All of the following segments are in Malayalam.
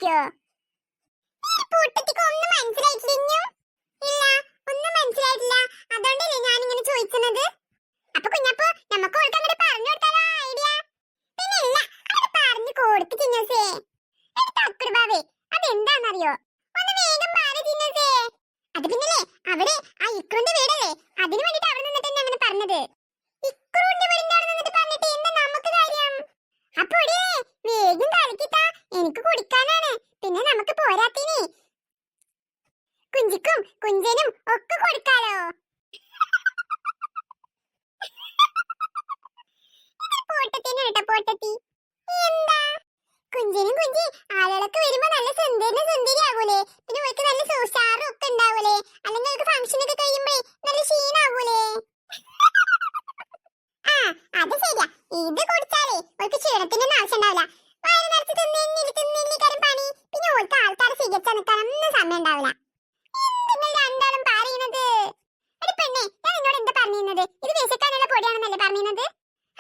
അറിയോ? ഒന്നും മനസ്സിലായിട്ടില്ല. ഇല്ല, ഒന്നും മനസ്സിലായിട്ടില്ല. അതുകൊണ്ടല്ലേ ഞാൻ ഇങ്ങനെ ചോദിക്കുന്നത്. അപ്പൊ കുഞ്ഞപ്പോ നമുക്ക് ഓൾക്ക് അങ്ങോട്ട് പറഞ്ഞു കൊടുത്താലോ ഐഡിയ? പിന്നെ ഇല്ല, അങ്ങോട്ട് പറഞ്ഞു കൊടുക്ക് ചിന്നസേ. തക്കുടുബാവേ, അതെന്താന്നറിയോ? ഒന്ന് വേഗം മാറി ചിന്നസേ. അത് പിന്നല്ലേ അവിടെ ആ ഇക്രുന്റെ വീടല്ലേ, അതിന് വേണ്ടിട്ട് അവിടെ നിന്നിട്ട് തന്നെ അങ്ങനെ പറഞ്ഞത്. ഇക്രുന്റെ വീടിന്റെ അവിടെ നിന്നിട്ട് പറഞ്ഞിട്ട് എന്താ നമുക്ക് കാര്യം? അപ്പൊ വേഗം കളിക്കിട്ടാ, എനിക്ക് കുടിക്കാനാണ്. പിന്നെ നമുക്ക് പോരാത്തിന് കുഞ്ചിക്കും കുഞ്ചനും ഒക്കെ കൊടുക്കാലോ. പോട്ടത്തിന് കേട്ടോ, പോട്ടത്തി. എന്താ കുഞ്ചനും കുഞ്ചി ആളുകളൊക്കെ വരുമ്പോ നല്ല സുന്ദരി ആകൂലേ? പിന്നെ ഓൾക്ക് നല്ല സൂസാറും ഒക്കെ ഉണ്ടാവൂലേ? അല്ലെങ്കിൽ ഓൾക്ക് ഫംഗ്ഷൻ ഒക്കെ കഴിയുമ്പോഴേ നല്ല ക്ഷീണാവൂലേ? ആ അത് ശരിയാ, ഇത് കുടിച്ചാലേ ഓൾക്ക് ക്ഷീണത്തിന്റെ ആവശ്യം ഉണ്ടാവില്ല. വയറ് നിറച്ച് തിന്നേക്കാരും പണി. പിന്നെ ഓൾക്ക് ആൾക്കാരെ സ്വീകരിച്ചാൽ നിൽക്കാനൊന്നും സമയം ഉണ്ടാവില്ല. നിങ്ങൾ രണ്ടാളും പറയുന്നത് പെണ്ണെ, ഞാൻ നിന്നോട് എന്താ പറഞ്ഞിരുന്നത്? ഇത് വിശക്കാനുള്ള പൊടിയാണെന്നല്ലേ പറഞ്ഞിരുന്നത്?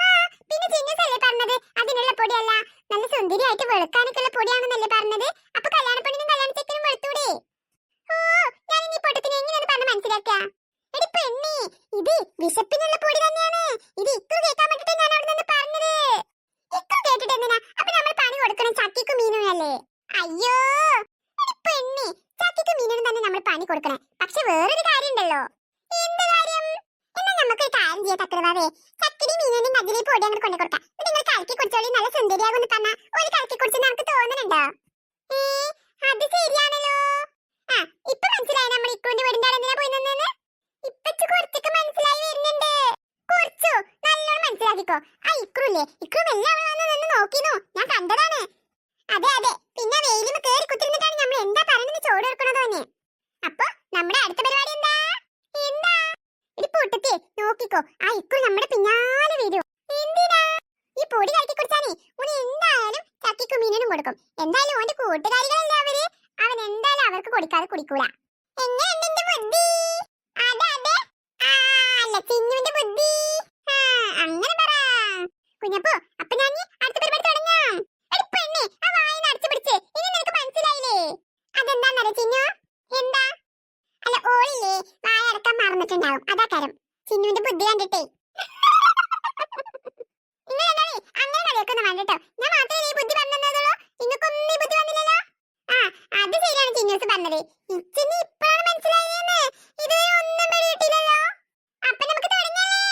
ആ പിന്നെ ചിന്നസല്ലേ പറഞ്ഞത് അതിനുള്ള പൊടിയല്ല, നല്ല സുന്ദരിയായിട്ട് വെളുക്കാനൊക്കെയുള്ള പൊടിയാണെന്നല്ലേ പറഞ്ഞത്? അപ്പൊ കല്യാണ പെണ്ണിനും കല്യാണ ചെക്കനും വെളുത്തൂടെ? ഓ, ഞാൻ ഈ പൊട്ടത്തിന് എങ്ങനെയാണ് പറഞ്ഞ് മനസ്സിലാക്കുക? എടി പെണ്ണെ, ഇത് വിശപ്പിനുള്ള പൊടി തന്നെയാണ്. ഇത് ഇക്രു കേൾക്കാൻ വേണ്ടിട്ട് ഞാൻ അവിടെ നിന്ന് പറഞ്ഞത്. ഇക്രു കേട്ടിട്ട് എന്തിനാ? അപ്പൊ നമ്മൾ പണി കൊടുക്കണം ചക്കിക്കും മീനും അല്ലേ? അയ്യോ പെണ്ണെ, ചക്കിക്കും മീനും തന്നെ നമ്മൾ പണി കൊടുക്കണേ. പക്ഷെ വേറൊരു കാര്യം ഉണ്ടല്ലോ. എന്ത് കാര്യം? എന്നാ നമുക്കൊരു കാര്യം ചെയ്യാം തക്കരവാവേ. ചക്കിരി മീനിനും കജിലി പൊടി അങ്ങോട്ട് കൊണ്ടു കൊടുക്കാം. നിങ്ങൾ കലക്കി കുടിച്ചോളി, നല്ല സുന്ദരിയാകുമെന്ന് പറഞ്ഞാൽ ഒരു കലക്കി കുടിച്ച് നമുക്ക് തോന്നുന്നുണ്ടോ? അത് ശരിയാണല്ലോ. ആ ഇപ്പൊ മനസ്സിലായി നമ്മൾ ഇക്രുവിന്റെ വീടിന്റെ എന്തിനാ പോയി നിന്നെന്ന്. ഇപ്പച്ച് കുറച്ചൊക്കെ മനസ്സിലായി വരുന്നുണ്ട്. കുറച്ചു നല്ലോണം മനസ്സിലാക്കിക്കോ. ആ ഇക്രുല്ലേ, ഇക്രു എല്ലാം നിന്ന് നോക്കിനു, ഞാൻ കണ്ടതാണ്. അതെ അതെ, പിന്നെ വെയിലും കേറി കുത്തിരുന്നിട്ടാണ് നമ്മൾ എന്താ പറയുന്നത് ചോട് കൊടുക്കണത് തന്നെ. അപ്പൊ നമ്മുടെ അടുത്ത പരിപാടി എന്താ? എന്താ ഇത് പൊട്ടത്തെ നോക്കിക്കോ, ആ ഇക്രു നമ്മുടെ പിന്നാലെ വരൂ. എന്തിനാ? ഈ പൊടി കലക്കി കുടിച്ചാനേ ഉനി എന്തായാലും ചക്കിക്കും മീനിനും കൊടുക്കും. എന്തായാലും ഓന്റെ കൂട്ടുകാരികളല്ലേ അവര്, അവൻ എന്തായാലും അവർക്ക് കൊടുക്കാതെ കുടിക്കൂല. എങ്ങനെയുണ്ട് എന്റെ ബുദ്ധി? അതെ അതെ, അല്ല ചിന്നുവിന്റെ ബുദ്ധി. അങ്ങനെ പറ കുഞ്ഞപ്പോ. അപ്പൊ ഞാൻ അടുത്ത പരിപാടി തുടങ്ങാം. പെണ്ണെ, ആ വായന അടച്ചു പിടിച്ച് ഇനി നിനക്ക് മനസ്സിലായില്ലേ? അതെന്താന്നറിയ ചിന്നു? എന്താ? അല്ല ഓളില്ലേ വായ അടക്കാൻ മറന്നിട്ടുണ്ടാവും, അതാ കാര്യം. ചിന്നുവിന്റെ ബുദ്ധി കണ്ടിട്ടേ. നിങ്ങൾ അങ്ങനെ കളിയൊക്കൊന്നും വേണ്ടട്ടോ. ഞാൻ മാത്രമേ ഈ ബുദ്ധി പറഞ്ഞതുള്ളൂ, നിങ്ങൾക്കൊന്നും ഈ ബുദ്ധി വന്നില്ലല്ലോ. ആ അത് ശരിയാണ് ചിന്നൂസ് പറഞ്ഞത്. ഇച്ചിന് ഇപ്പോഴാണ് മനസ്സിലായെന്ന്. ഇതുവരെ ഒന്നും പിടിയിട്ടില്ലല്ലോ. അപ്പൊ നമുക്ക് തുടങ്ങാല്ലേ?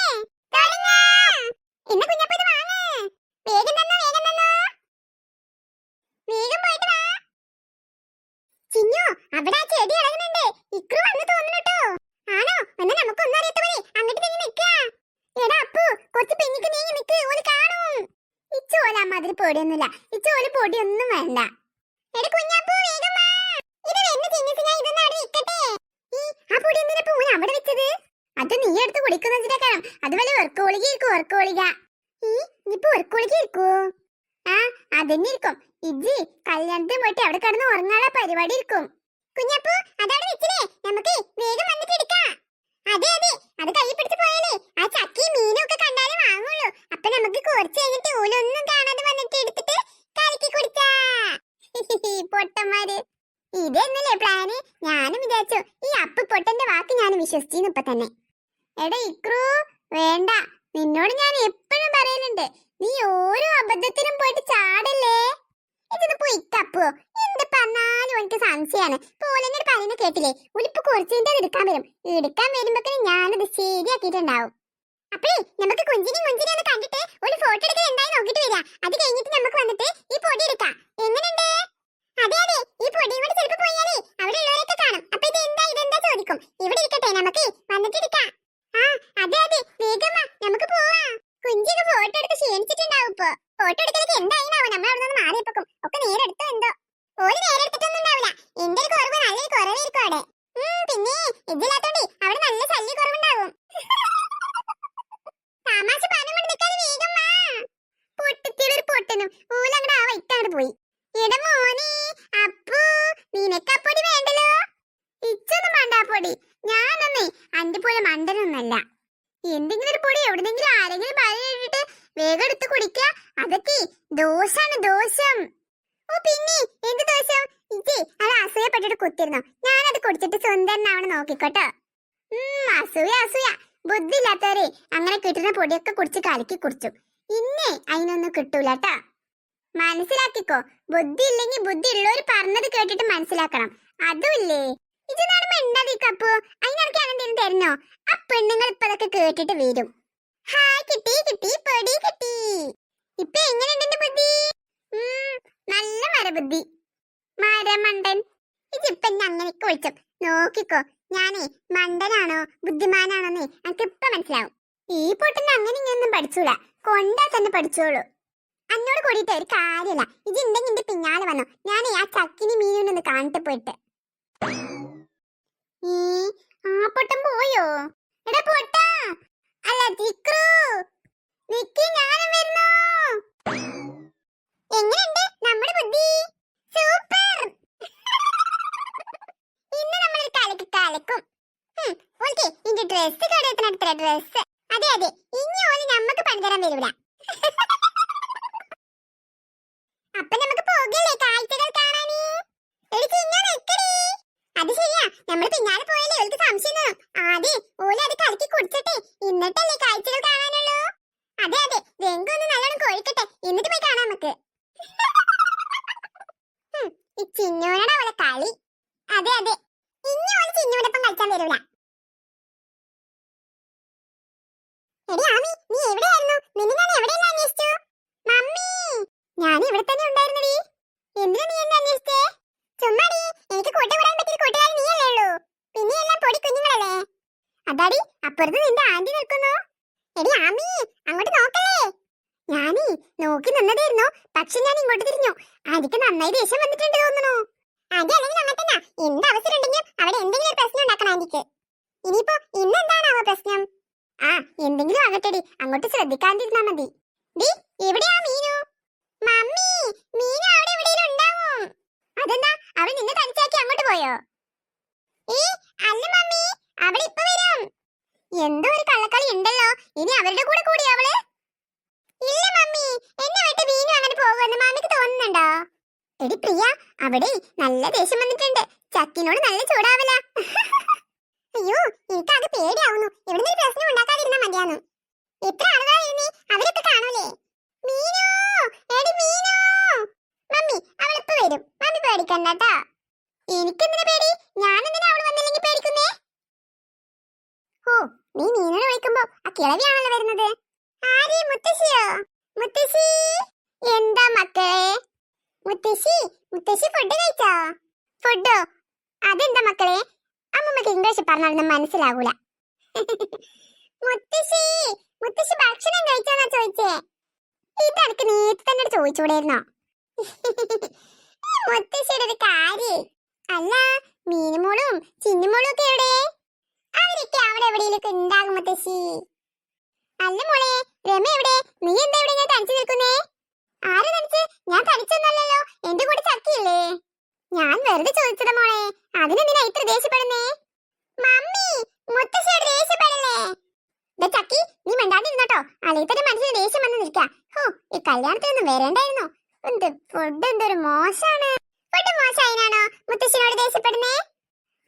തുടങ്ങാം. ഇന്ന് കുഞ്ഞപ്പോ ഇത് വാങ്ങ്. വേഗം തന്നോ, വേഗം തന്നോ. വേഗം പോയിട്ട് വാ. ചിന്നു, അവിടെ ആ ചെടി ഇളകുന്നുണ്ട്. ഇക്രു വന്ന് തോന്നുന്നുട്ടോ. ആണോ? എന്നാ നമുക്കൊന്നും അറിയാത്ത പോലെ അങ്ങോട്ട് നീങ്ങി നിൽക്കുക. എടാ അപ്പു, കുറച്ച് പിന്നിക്ക് നീങ്ങി നിൽക്ക്, ഓല് കാണും. ഇച്ചോല മാതിരി പൊടിയൊന്നുമില്ല, ഇച്ചോല് പൊടിയൊന്നും വേണ്ട. എടാ കുഞ്ഞപ്പൂ വേഗം വാ. ഇത് വരുന്ന ചിന്നസ്, ഞാൻ ഇതൊന്നും അവിടെ നിൽക്കട്ടെ. ആ പൊടി എന്തിനാ പൂന അവിടെ വെച്ചത്? അത് നീ എടുത്ത് കുടിക്കുന്ന വെച്ചിട്ടേക്കാം. അതുപോലെ ഉറക്കോളിക ഇരിക്കും, ഉറക്കോളിക. ഇനിയിപ്പോ ഉറക്കോളിക ഇരിക്കൂ? ആ അതന്നെ ഇരിക്കും. ഇജ്ജി കല്യാണത്തിന് പോയിട്ട് അവിടെ കിടന്ന് ഉറങ്ങാനുള്ള പരിപാടി ഇരിക്കും. കുഞ്ഞപ്പൂ അതവിടെ വെച്ചില്ലേ, നമുക്ക് വേഗം വന്നിട്ട് എടുക്കാം. അതെ അതെ, അത് കൈ പിടിച്ച് പോയാലേ ആ ചക്കിയും മീനും ഒക്കെ കണ്ടാലേ വാങ്ങുള്ളൂ. അപ്പൊ നമുക്ക് കുറച്ച് കഴിഞ്ഞിട്ട് ഓലൊന്നും കാണാതെ വന്നിട്ട് എടുത്തിട്ട് കലക്കി കുടിച്ചാ. പൊട്ടന്മാര്, ഇതെന്നല്ലേ പ്ലാന്? ഞാനും വിചാരിച്ചു ഈ അപ്പ് പൊട്ടന്റെ വാക്ക് ഞാൻ വിശ്വസിച്ചിരുന്നു ഇപ്പൊ തന്നെ. എടാ ഇക്രു വേണ്ട, നിന്നോട് ഞാൻ എപ്പോഴും പറയലുണ്ട്, നീ ഓരോ അബദ്ധത്തിനും പോയിട്ട് ചാടല്ലേ. ഇതിപ്പോ ഇക്കപ്പോ എന്ത് പറഞ്ഞാലും എനിക്ക് സംശയമാണ്. പോലെന്നോട് പറയുന്നത് കേട്ടില്ലേ, ഉലിപ്പ് കുറച്ചിന്റെ എടുക്കാൻ വരുമ്പോഴേ ഞാനത് ശരിയാക്കിയിട്ടുണ്ടാവും. അപ്പേ നമുക്ക് കുഞ്ചിനെയും ഒന്ന് കണ്ടിട്ട് ഒരു ഫോട്ടോ എടുക്കാൻ എന്തായി നോക്കിട്ട് വരിക. അത് കഴിഞ്ഞിട്ട് നമുക്ക് വന്നിട്ട് ഈ പൊടി എടുക്കാം. എങ്ങനെയുണ്ട്? അതെ അതെ, ഈ പൊടിയും കൂടി ചിലപ്പോ പോയാലേ അവിടെ ഉള്ളവരൊക്കെ കാണും. അപ്പൊ ഇതെന്താ ചോദിക്കും. ഇവിടെ ഇരിക്കട്ടെ, നമുക്ക് വന്നിട്ട് എടുക്കാം. ആ അതെ അതെ, വേഗം വാ, നമുക്ക് പോവാം. കുഞ്ചിയൊക്കെ ഫോട്ടോ എടുത്ത് ക്ഷീണിച്ചിട്ടുണ്ടാവും. ഇപ്പൊ ഫോട്ടോ എടുക്കലൊക്കെ എന്തായിന്നാവും. നമ്മൾ അവിടെ നിന്ന് മാറിയപ്പോക്കും ഒക്കെ നേരെടുത്തോ എന്തോ. ഓര് നേരെടുത്തിട്ടൊന്നും ഉണ്ടാവില്ല. എന്റെ ഒരു കുറവ് നല്ലൊരു കുറവായിരിക്കും അവിടെ. പിന്നെ ഇതില്ലാത്തോണ്ടേ അവിടെ നല്ല ശല്യ കുറവുണ്ടാവും. തമാശ പറഞ്ഞുകൊണ്ട് നിൽക്കാതെ വേഗം വാ. പൊട്ടത്തിലൊരു പൊട്ടനും ഓലങ്ങടെ ആ വൈക്കങ്ങട് പോയി. എടാ മോനെ അപ്പു, നിനക്കപ്പൊടി വേണ്ടല്ലോ. ഇച്ചൊന്നും വേണ്ട പൊടി. ഞാനൊന്നേ അന്റെ പോലെ മണ്ടനൊന്നല്ല. എന്തെങ്കിലും ഒരു പൊടി എവിടെന്നെങ്കിലും ആരെങ്കിലും പറഞ്ഞു കേട്ടിട്ട് വേഗം എടുത്ത് കുടിക്കുക. അതൊക്കെ ദോഷാണ്, ദോഷം. ഓ പിന്നെ എന്ത് ദിവസം ഇജി അത് അസൂയപ്പെട്ടിട്ട് കുത്തിരുന്നോ? ഞാനത് കുടിച്ചിട്ട് സുന്ദരനാവണം നോക്കിക്കോട്ടോ. അസൂയ അസൂയ. ബുദ്ധി ഇല്ലാത്തവരെ അങ്ങനെ കിട്ടുന്ന പൊടിയൊക്കെ കുടിച്ച് കലക്കി കുടിച്ചു. ഇന്നെ അതിനൊന്നും കിട്ടൂലട്ടാ. മനസ്സിലാക്കിക്കോ. ബുദ്ധി ഇല്ലെങ്കിൽ ബുദ്ധി ഉള്ളവര് പറഞ്ഞത് കേട്ടിട്ട് മനസ്സിലാക്കണം. അതുമില്ലേ ഇജനാണ് മിണ്ടാതിരിക്കപ്പോ. അതിനൊക്കെ എന്തെങ്കിലും തരുന്നോ? ആ പെണ്ണുങ്ങൾ ഇപ്പൊ അതൊക്കെ കേട്ടിട്ട് വരും. ഹായ് കിട്ടി കിട്ടി പൊടി കിട്ടി. ഇപ്പൊ എങ്ങനെയുണ്ട് എന്റെ ബുദ്ധി? നല്ല മരബുദ്ധി. മരമണ്ടൻ. ഇതിപ്പൊ അങ്ങനെയൊക്കെ വിളിച്ചു നോക്കിക്കോ. ഞാനേ മണ്ടനാണോ ബുദ്ധിമാനാണോന്നേ എനിക്ക് ഇപ്പൊ മനസ്സിലാവും. ഈ പൊട്ടിന് അങ്ങനെ ഇങ്ങനൊന്നും പഠിച്ചൂല. കൊണ്ടാ തന്നെ പഠിച്ചോളൂ. അന്നോട് കൂടിയിട്ട് ഒരു കാര്യമില്ല. ഇത് ഉണ്ടെങ്കിൽ എന്റെ പിന്നാലെ വന്നു. ഞാനേ ആ ചക്കിനി മീനൊന്ന് കാണിട്ട് പോയിട്ട്. ആ പൊട്ടൻ പോയോ? എടാ പൊട്ടാ. അല്ല ചിക്രു നിക്ക്, ഞാനും വരുന്നു. എങ്ങനെയുണ്ട് നമ്മുടെ ബുദ്ധി? സൂപ്പർ. ഇന്ന് നമ്മൾ കലക്കി കലക്കും. ഓൾക്കേ ഇന്റെ ഡ്രസ് കടത്തിനടുത്ത ഡ്രസ്. അതെ അതെ, ഇനി ഓല് നമ്മക്ക് പണിതരാൻ വരൂല. അപ്പൊ നമുക്ക് പോകല്ലേ കാഴ്ചകൾ കാണാനേ. അത് ശരിയാ, നമ്മൾ പിന്നാലെ പോയാലേ ഓൾക്ക് സംശയം തോന്നും. ആദ്യം ഓല് അത് കലക്കി കുടിച്ചിട്ടേ എന്നിട്ടല്ലേ കാഴ്ചകൾ കാണാനുള്ളൂ. അതെ അതെ, രംഗം ഒന്ന് നല്ലോണം കൊഴിക്കട്ടെ എന്നിട്ട് പോയി കാണാം നമുക്ക്. ഈ ചിന്നൂനോട് അവളെ കളി. അതെ അതെ, ഇനി ഓള് ചിന്നൂനൊപ്പം കളിക്കാൻ വരൂല. എടി ആമി, നീ എവിടെയായിരുന്നു? നിന്നെ ഞാൻ എവിടെയെല്ലാം അന്വേഷിച്ചു. മമ്മി, ഞാൻ ഇവിടെ തന്നെ ഉണ്ടായിരുന്നടി. എന്തിനാ നീ എന്നെ അന്വേഷിച്ചേ? ചുമ്മാടി, എനിക്ക് കൂട്ടുകൂടാൻ പറ്റിയ കൂട്ടുകാരി നീയല്ലേ ഉള്ളൂ. പിന്നെ എല്ലാം പൊടി കുഞ്ഞുങ്ങളല്ലേ. അതാടി അപ്പുറത്ത് നിന്റെ ആന്റി നിൽക്കുന്നു. എടി ആമി, അങ്ങോട്ട് നോക്കല്ലേ. ഞാനീ നോക്കി നിന്നതായിരുന്നു, പക്ഷെ ഞാൻ ഇങ്ങോട്ട് തിരിഞ്ഞു. ആന്റിക്ക് നന്നായി ദേഷ്യം വന്നിട്ടുണ്ട് തോന്നുന്നു. ആന്റി അല്ലെങ്കിൽ അങ്ങനെ തന്നെ. എന്ത് അവസരം ഉണ്ടെങ്കിലും അവിടെ എന്തെങ്കിലും ഒരു പ്രശ്നം ഉണ്ടാക്കണം ആന്റിക്ക്. ഇനിയിപ്പോ ഇന്നെന്താണാവോ പ്രശ്നം? ആ എന്തെങ്കിലും ആകട്ടെടി, അങ്ങോട്ട് ശ്രദ്ധിക്കാണ്ടിരുന്നാ മതി. ഡി എവിടെയാ മീനു? മമ്മി, മീനു അവിടെ എവിടെയെങ്കിലും ഉണ്ടാവും. അതെന്താ അവൾ നിന്നെ തനിച്ചാക്കി അങ്ങോട്ട് പോയോ? അല്ല മമ്മി, അവൾ ഇപ്പൊ വരും. എന്തോ ഒരു കള്ളക്കളി ഉണ്ടല്ലോ. ഇനി അവരുടെ കൂടെ കൂടി അവള്? ഇല്ല മമ്മി, എന്നെ വിട്ട് മീനു അങ്ങനെ പോകുമെന്ന് മമ്മിക്ക് തോന്നുന്നുണ്ടോ? എടി പ്രിയ, അവിടെ നല്ല ദേഷ്യം വന്നിട്ടുണ്ട്. ചക്കിനോട് നല്ല ചൂടാവല. അയ്യോ, എനിക്കാകെ പേടിയാവുന്നു. എവിടുന്ന് ഒരു പ്രശ്നം ഉണ്ടാക്കാതിരുന്നാ മതിയാന്നു. എത്ര ആളുകളായിരുന്നു, അവരൊക്കെ കാണൂലേ. മീനു, എടി മീനു. മമ്മി, അവളിപ്പോ വരും. മമ്മി പേടിക്കണ്ടട്ടോ. എനിക്കെന്തിനാ പേടി? ഞാനെന്തിനാ അവള് വന്നില്ലെങ്കിൽ പേടിക്കുന്നേ? ഓ, നീ മീനിനെ വിളിക്കുമ്പോ ആ കിളവിയാണല്ലോ വരുന്നത്. ആര്? മുത്തശ്ശിയോ? മുത്തശ്ശി, എന്താ മക്കളെ? മുത്തശ്ശി, മുത്തശ്ശി ഫുഡ് കഴിച്ചോ? ഫുഡോ? അതെന്താ മക്കളെ? അമ്മമ്മക്ക് ഇംഗ്ലീഷ് പറഞ്ഞാലൊന്നും മനസ്സിലാവൂല. മുത്തശ്ശി, മുത്തശ്ശി ഭക്ഷണം കഴിച്ചോന്നാ ചോദിച്ചേ. ഇതെനിക്ക് നേരത്തെ തന്നെ ചോദിച്ചൂടായിരുന്നോ? മുത്തശ്ശിയുടെ ഒരു കാര്യം. അല്ല, മീനുമോളും ചിന്നുമോളും ഒക്കെ എവിടെ? അവരൊക്കെ അവിടെ എവിടെയൊക്കെ ഉണ്ടാകും മുത്തശ്ശി. അല്ല മോളെ, രമ എവിടെ? നീ എന്താ ഇവിടെ ഞാൻ തനിച്ചു നിൽക്കുന്നേ? ആര് തനിച്ച്? ഞാൻ തനിച്ചൊന്നല്ലല്ലോ, എന്റെ കൂടെ ചക്കിയില്ലേ. ഞാൻ വെറുതെ ചോദിച്ചതാ മോളെ, അതിനെന്തിനാ ഇത്ര ദേഷ്യപ്പെടുന്നേ? മമ്മി, മുത്തശ്ശിയോട് ദേഷ്യപ്പെടല്ലേ. ചക്കി, നീ മിണ്ടാണ്ടിരുന്നോട്ടോ, അല്ലെങ്കിൽ തന്നെ മനസ്സിന് ദേഷ്യം വന്ന് നിൽക്കാം. ഹോ, ഈ കല്യാണത്തിനൊന്നും വരണ്ടായിരുന്നു. ഫുഡ് എന്തൊരു മോശാണ്. ഫുഡ് മോശമായിനാണോ മുത്തശ്ശിനോട് ദേഷ്യപ്പെടുന്നേ?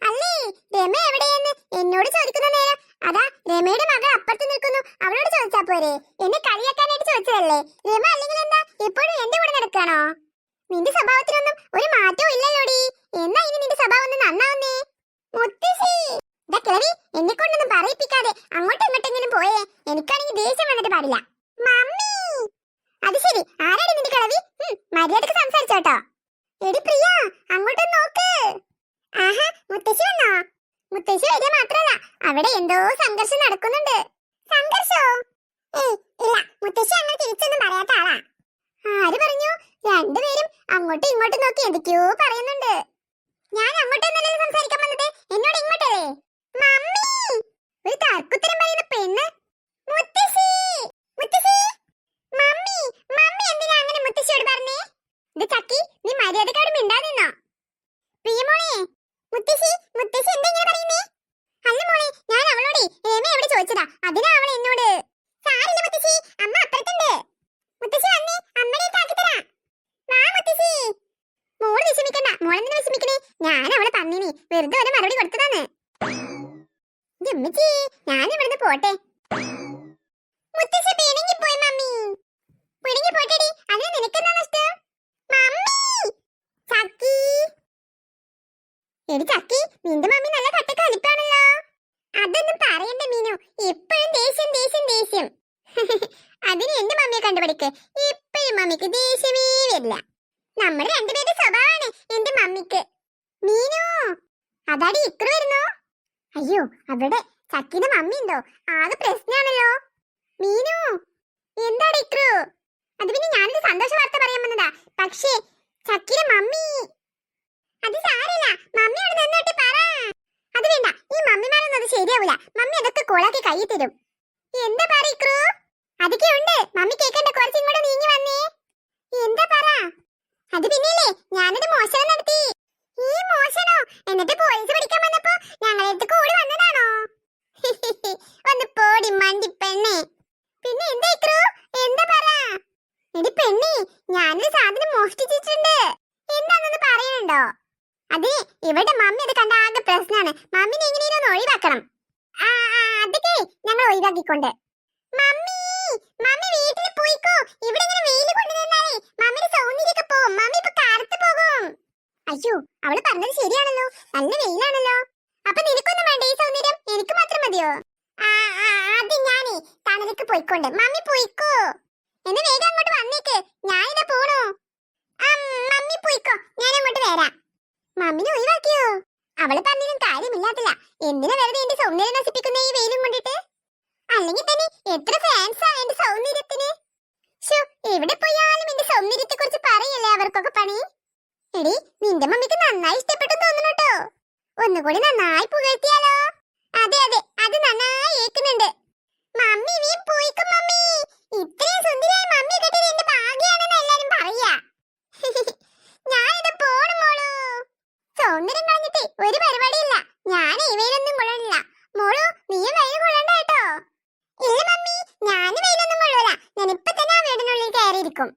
അല്ലേ, രമ എവിടെയെന്ന് എന്നോട് ചോദിക്കുന്ന നേരം അതാ രമയുടെ മകൾ അപ്പുറത്ത് നിൽക്കുന്നു, അവളോട് ചോദിച്ചാ പോരെ. എന്നെ കളിയാക്കാനായിട്ട് ചോദിച്ചതല്ലേ. രമ അല്ലെങ്കിൽ എന്താ എപ്പോഴും എന്റെ കൂടെ നടക്കാണോ? നിന്റെ സ്വഭാവത്തിനൊന്നും ഒരു മാറ്റവും ഇല്ലല്ലോടി. എന്നാ ഇനി നിന്റെ സ്വഭാവം ഒന്ന് നന്നാവുന്നേ. മുത്തശ്ശി, ഇതാ കിളവി, എന്നെ കൊണ്ടൊന്നും പറയിപ്പിക്കാതെ അങ്ങോട്ടും ഇങ്ങോട്ടെങ്കിലും പോയേ. എനിക്കാണെങ്കിൽ ദേഷ്യം വന്നിട്ട് പാടില്ല. മമ്മി, അത് ശരി, ആരാടി നിന്റെ കിളവി? മര്യാദക്ക് സംസാരിച്ചോട്ടോ. എടി പ്രിയ, അങ്ങോട്ടൊന്ന് നോക്ക്. ആഹാ, മുത്തശ്ശി വന്നോ? മുത്തശ്ശി വരിക മാത്രല്ല, അവിടെ എന്തോ സംഘർഷം നടക്കുന്നുണ്ട്. സംഘർഷോ? ഇല്ല, മുത്തശ്ശി അങ്ങനെ തിരിച്ചൊന്നും പറയാത്ത ആളാ. ആര് പറഞ്ഞു? രണ്ടുപേരും അങ്ങോട്ടും ഇങ്ങോട്ടും നോക്കി എന്തൊക്കെയോ പറയുന്നുണ്ട്. ഞാൻ അങ്ങോട്ടൊന്നല്ലേ സംസാരിക്കാൻ വന്നത്, എന്നോട് ഇങ്ങോട്ടല്ലേ. മമ്മി, ഒരു തർക്കുത്തരം പറയുന്ന പെണ്ണ്. മുത്തശ്ശി, മുത്തശ്ശി. മമ്മി, മമ്മി എന്തിനാ അങ്ങനെ മുത്തശ്ശിയോട് പറഞ്ഞേ? ഇത് ചക്കി, നീ മര്യാദക്കാട് മിണ്ടാതിന്നോ? പ്രിയമോളെ, മുത്തശ്ശി, മുത്തശ്ശി എന്താ ഇങ്ങനെ പറയുന്നേ? അല്ല മോളെ, ഞാൻ അവളോട് രമ എവിടെ ചോദിച്ചതാ, അതിനാ അവൾ എന്നോട്. സാരില്ല മുത്തശ്ശി, അമ്മ അപ്പുറത്തുണ്ട്. മുത്തശ്ശി വന്നേ, അമ്മനെ ആക്കി തരാം. വാ മുത്തശ്ശി. ഞാൻ അവളെ പറഞ്ഞിനി വെറുതെ ഒരു മറുപടി കൊടുത്തതാണ്. ഉമ്മച്ചി ഞാൻ ഇവിടുന്ന് പോട്ടെ. മുത്തശ്ശി പിണങ്ങി പോയി മമ്മി. പിണങ്ങി പോട്ടെടി, അതിന് നിനക്കെന്താ നഷ്ടം? മമ്മി ചക്കി, എടി ചക്കി, നിന്റെ മമ്മി നല്ല കട്ട കലിപ്പാണല്ലോ. അതൊന്നും പറയണ്ട മീനു, എപ്പോഴും ദേഷ്യം ദേഷ്യം ദേഷ്യം. അതിന് എന്റെ മമ്മിയെ കണ്ടുപിടിക്ക്. എപ്പോഴും മമ്മിക്ക് ദേഷ്യമേ വരില്ല. നമ്മുടെ രണ്ടുപേരുടെ സ്വഭാവമാണ് എന്റെ മമ്മിക്ക്. മീനു അതാടി ഇക്രു വരുന്നു. അയ്യോ അവിടെ ചക്കിന്റെ മമ്മി ഉണ്ടോ? ആകെ പ്രശ്നാണല്ലോ. മീനു എന്താടി ഇക്രു? അത് പിന്നെ ഞാനൊരു സന്തോഷ വാർത്ത പറയാൻ വന്നതാ. പക്ഷേ ചക്കിന്റെ മമ്മി. അത് സാരമില്ല, മമ്മി അവിടെ നിന്നോട്ട് പറ. അത് വേണ്ട, ഈ മമ്മിമാരൊന്നും അത് ശരിയാവൂല. മമ്മി അതൊക്കെ കോളാക്കി കൈ തരും. എന്താ പറ ഇക്രു? അതൊക്കെ ഉണ്ട്, മമ്മി കേൾക്കണ്ട. കുറച്ചും കൂടെ നീങ്ങി വന്നേ. എന്താ പറ? അത് പിന്നെയല്ലേ ഞാനൊരു മോഷണം നടത്തി. ഈ മോഷണോ? എന്നിട്ട് പോലീസ് പിടിക്കാൻ വന്നപ്പോ ഞങ്ങളടുത്ത് കൂടി വന്നതാണോ? ഒന്ന് പോടി മണ്ടി പെണ്ണെ. പിന്നെ എന്താ ഇക്രു? എന്താ പറ? എടി പെണ്ണി, ഞാനൊരു സാധനം മോഷ്ടിച്ചിട്ടുണ്ട്. എന്താണെന്ന് പറയുന്നുണ്ടോ? അതെ, ഇവിടെ മമ്മി അത് കണ്ട ആകെ പ്രശ്നമാണ്. മമ്മിനെ എങ്ങനെയൊന്ന് ഒഴിവാക്കണം. അതൊക്കെ ഞങ്ങൾ ഒഴിവാക്കിക്കൊണ്ട്. മമ്മി മമ്മി വീട്ടിൽ പോയിക്കോ. ഇവിടെ ഇങ്ങനെ വെയിൽ കൊണ്ടു നിന്നാലേ മമ്മിയുടെ സൗന്ദര്യമൊക്കെ പോവും. മമ്മി ഇപ്പൊ കറുത്തു പോകും. അയ്യോ, അവള് പറഞ്ഞത് ശരിയാണല്ലോ, നല്ല വെയിലാണല്ലോ. അപ്പൊ നിനക്കൊന്നും വേണ്ട ഈ സൗന്ദര്യം? എനിക്ക് മാത്രം മതിയോ? അത് ഞാനേ തണലേക്ക് പോയിക്കൊണ്ട്. മമ്മി പോയിക്കോ. എന്ന് വേഗം അങ്ങോട്ട് വന്നേക്ക്. ഞാനിതാ പോണു. മമ്മി പോയിക്കോ, ഞാൻ അങ്ങോട്ട് വരാം. മമ്മിനെ ഒഴിവാക്കിയോ? അവള് പറഞ്ഞതിനും കാര്യമില്ലാത്തില്ല. എന്തിനാ വെറുതെ എന്റെ സൗന്ദര്യം നശിപ്പിക്കുന്ന ഈ വെയിലും കൊണ്ടിട്ട്? അല്ലെങ്കിൽ തന്നെ എത്ര ഫാൻസാ എന്റെ സൗന്ദര്യത്തിന്. എവിടെ പോയാലും എന്റെ സൗന്ദര്യത്തെ കുറിച്ച് പറയല്ലേ അവർക്കൊക്കെ പണി. എടി, നിന്റെ മമ്മിക്ക് നന്നായി ഇഷ്ടപ്പെട്ടു തോന്നുന്നു കേട്ടോ. ഒന്നുകൂടി നന്നായി പുകഴ്ത്തിയാലോ? അതെ അതെ, അത് നന്നായി ഏക്കുന്നുണ്ട്. മമ്മി നീ പോയിക്കും മമ്മി. ഇത്രയും സുന്ദരിയായ മമ്മി കിട്ടിയത് എന്റെ ഭാഗ്യാണെന്ന് എല്ലാരും പറയാ. ഞാനിത് പോണു മോളു. സൗന്ദര്യം കളഞ്ഞിട്ട് ഒരു പരിപാടിയില്ല. ഞാൻ ഈ വെയിലൊന്നും കൊള്ളണില്ല. മോളു നീയും വെയിൽ കൊള്ളണ്ട കേട്ടോ. ഇല്ല മമ്മി, ഞാൻ വെയിലൊന്നും കൊള്ളൂല. ഞാൻ ഇപ്പൊ തന്നെ ആ വീടിനുള്ളിൽ കയറിയിരിക്കും.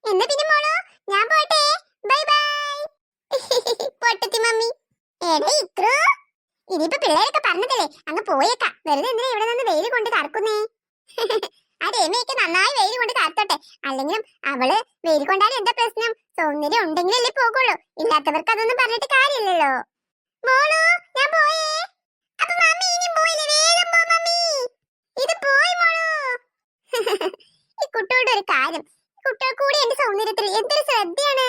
എന്നാ പിന്നെ മോളു ഞാൻ പോട്ടെ. Bye bye. പൊട്ടത്തി മമ്മി. എടേ ഇക്രു, ഇനിയിപ്പോ പിള്ളേരൊക്കെ പറഞ്ഞതല്ലേ, അങ്ങ് പോയേക്കാം. വെറുതെ എന്തിനാ ഇവിടെ നിന്ന് വെയിൽ കൊണ്ട് കറക്കുന്നേ? ആ രേമയൊക്കെ നന്നായി വെയിൽ കൊണ്ട് കറത്തോട്ടെ. അല്ലെങ്കിലും അവള് വെയിൽ കൊണ്ടാലും എന്താ പ്രശ്നം? സൗന്ദര്യം ഉണ്ടെങ്കിലല്ലേ പോകുള്ളൂ. ഇല്ലാത്തവർക്ക് അതൊന്നും പറഞ്ഞിട്ട് കാര്യമില്ലല്ലോ. മോളു ഞാൻ പോയേ. അപ്പൊ മമ്മി ഇനിയും പോയില്ലേ? വേഗം പോ മമ്മി. ഇത് പോയി മോളു. ഈ കുട്ടികളുടെ ഒരു കാര്യം, കുട്ടികൾ കൂടി എന്റെ സൗന്ദര്യത്തിൽ എന്തൊരു ശ്രദ്ധയാണ്.